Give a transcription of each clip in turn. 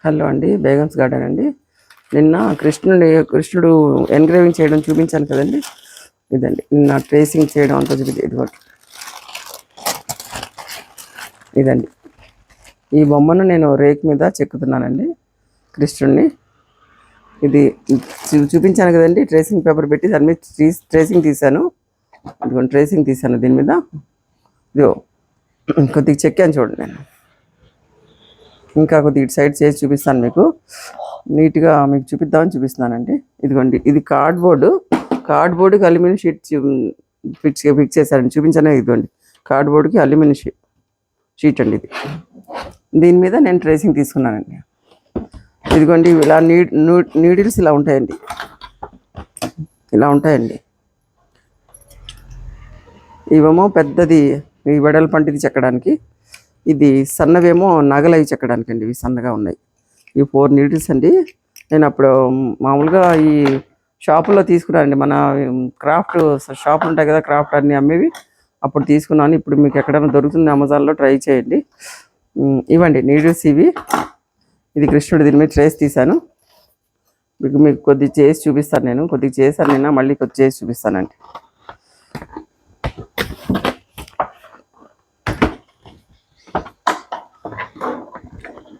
Hello అండి, Begums garden అండి. నిన్న కృష్ణుడు ఎన్గ్రేవింగ్ చేయడం చూపించాను కదండి. ఇదండి నిన్న ట్రేసింగ్ చేయడం అంతా ఇదండి. ఈ బొమ్మను నేను రేక్ మీద చెక్కుతున్నానండి, కృష్ణుడిని. ఇది చూపించాను కదండి, ట్రేసింగ్ పేపర్ పెట్టి దాని మీద ట్రేసింగ్ తీశాను. ఇదిగోండి ట్రేసింగ్ తీశాను దీని మీద. ఇదిగో కొద్దిగా చెక్కాను చూడండి. నేను ఇంకా కొద్దిగా ఇటు సైడ్ చేసి చూపిస్తాను మీకు, నీట్గా మీకు చూపిద్దామని చూపిస్తున్నానండి. ఇదిగోండి, ఇది కార్డ్బోర్డ్కి అల్యూమినియం షీట్ ఫిక్స్ చేశారండి. చూపించాను. ఇదిగోండి కార్డ్బోర్డ్కి అల్యూమినియం షీట్ అండి ఇది. దీని మీద నేను ట్రేసింగ్ తీసుకున్నానండి. ఇదిగోండి ఇలా నీడిల్స్ ఇలా ఉంటాయండి, ఇవేమో పెద్దది ఈ వెడల్పంటిది చెక్కడానికి, ఇది సన్నవేమో నగలవి చెక్కడానికి అండి. ఇవి సన్నగా ఉన్నాయి. ఈ 4 నీడిల్స్ అండి. నేను అప్పుడు మామూలుగా ఈ షాపుల్లో తీసుకున్నానండి, మన క్రాఫ్ట్ షాపులు ఉంటాయి కదా, క్రాఫ్ట్ అన్నీ అమ్మేవి. అప్పుడు తీసుకున్నాను. ఇప్పుడు మీకు ఎక్కడైనా దొరుకుతుంది, అమెజాన్లో ట్రై చేయండి. ఇవ్వండి నీడిల్స్ ఇవి. ఇది కృష్ణుడు, దీని మీద ట్రేస్ తీశాను. మీకు కొద్దిగా చేసి చూపిస్తాను. నేను కొద్దిగా చేశాను నిన్న, మళ్ళీ కొద్దిగా చేసి చూపిస్తానండి.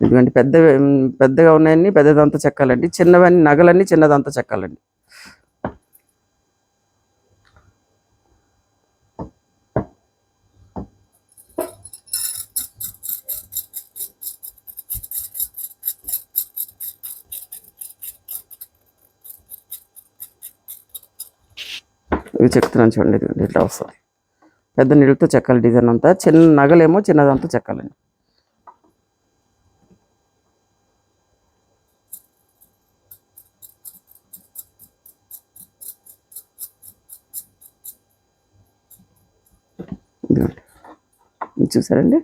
ఇదిగోండి పెద్దగా ఉన్నాయని పెద్దదంతా చెక్కాలండి, చిన్నవన్నీ నగలన్నీ చిన్నదంతా చెక్కాలండి. ఇవి చెక్కుతున్నాను చూడండి. ఇదిగోండి ఇట్లా వస్తుంది. పెద్ద నీళ్ళతో చెక్కాలి డిజైన్ అంతా, చిన్న నగలేమో చిన్నదంతా చెక్కాలండి. ఇదిగోండి చూసారండి,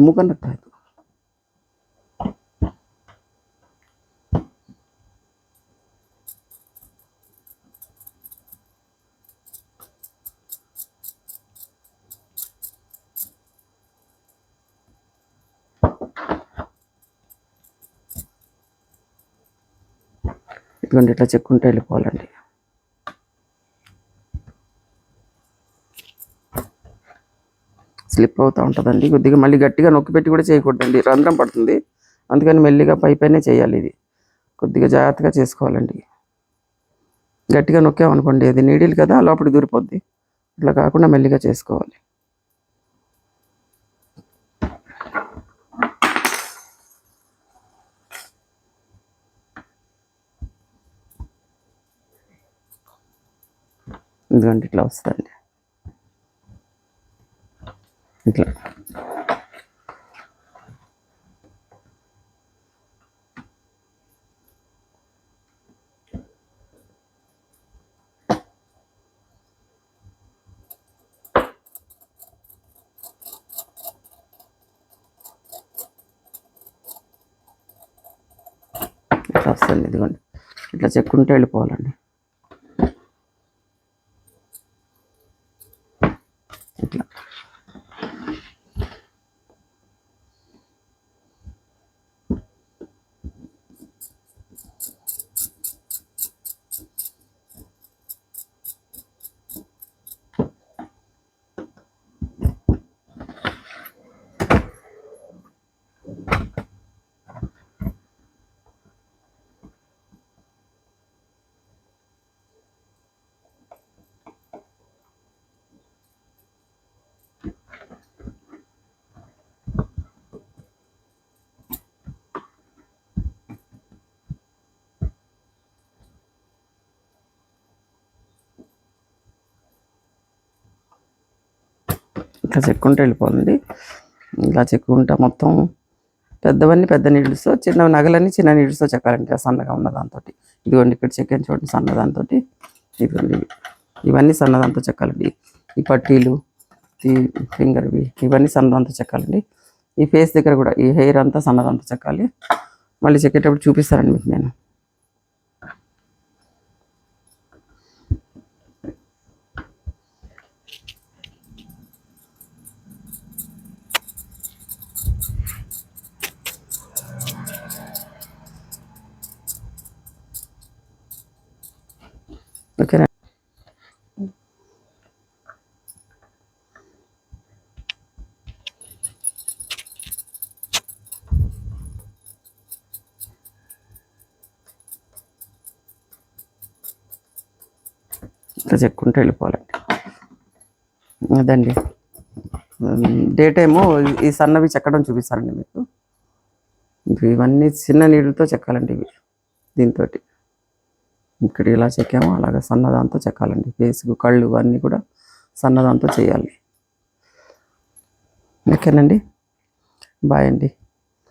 మూకన్న ఇదిగోండి ఇట్లా చెక్కుంటూ వెళ్ళిపోవాలండి. స్లిప్ అవుతూ ఉంటుందండి కొద్దిగా. మళ్ళీ గట్టిగా నొక్కి పెట్టి కూడా చేయకూడదండి, రంధ్రం పడుతుంది. అందుకని మెల్లిగా పైనే చేయాలి. ఇది కొద్దిగా జాగ్రత్తగా చేసుకోవాలండి. గట్టిగా నొక్కామనుకోండి, అది నీడిల్ కదా, లోపలికి దూరిపోద్ది. అట్లా కాకుండా మెల్లిగా చేసుకోవాలి. ఎందుకంటే ఇట్లా వస్తుందండి, ఇట్లా. ఇట్లా వస్తుంది. ఇదిగోండి ఇట్లా చెక్కుంటూ వెళ్ళిపోవాలండి. ఇట్లా ఇట్లా చెక్కుంటూ వెళ్ళిపోవాలండి. ఇలా చెక్కుంటా మొత్తం పెద్దవన్నీ పెద్ద నీళ్ళతో, చిన్న నగలన్నీ చిన్న నీళ్ళతో చెక్కాలండి, సన్నగా ఉన్న దాంతో. ఇదిగోండి ఇక్కడ చెక్కాను చూడండి, సన్నదాంతో. ఇదిగోండి ఇవన్నీ సన్నదాంతో చెక్కాలండి. ఈ పట్టీలు, ఈ ఫింగర్వి, ఇవన్నీ సన్నదాంతో చెక్కాలండి. ఈ ఫేస్ దగ్గర కూడా ఈ హెయిర్ అంతా సన్నదాంతో చెక్కాలి. మళ్ళీ చెక్కేటప్పుడు చూపిస్తానండి మీకు నేను. ఓకేనా. ఇట్లా చెక్కుంటూ వెళ్ళిపోవాలండి. అదండి డే టైము ఈ సన్నవి చెక్కడం చూపిస్తానండి మీకు. ఇవన్నీ చిన్న నీళ్ళతో చెక్కాలండి ఇవి. దీంతో ఇక్కడ ఇలా చెక్కామో అలాగే సన్నదాంతో చెక్కాలండి. ఫేస్కు కళ్ళు అన్నీ కూడా సన్నదాంతో చేయాలి. ఓకేనండి. బాయ్ అండి.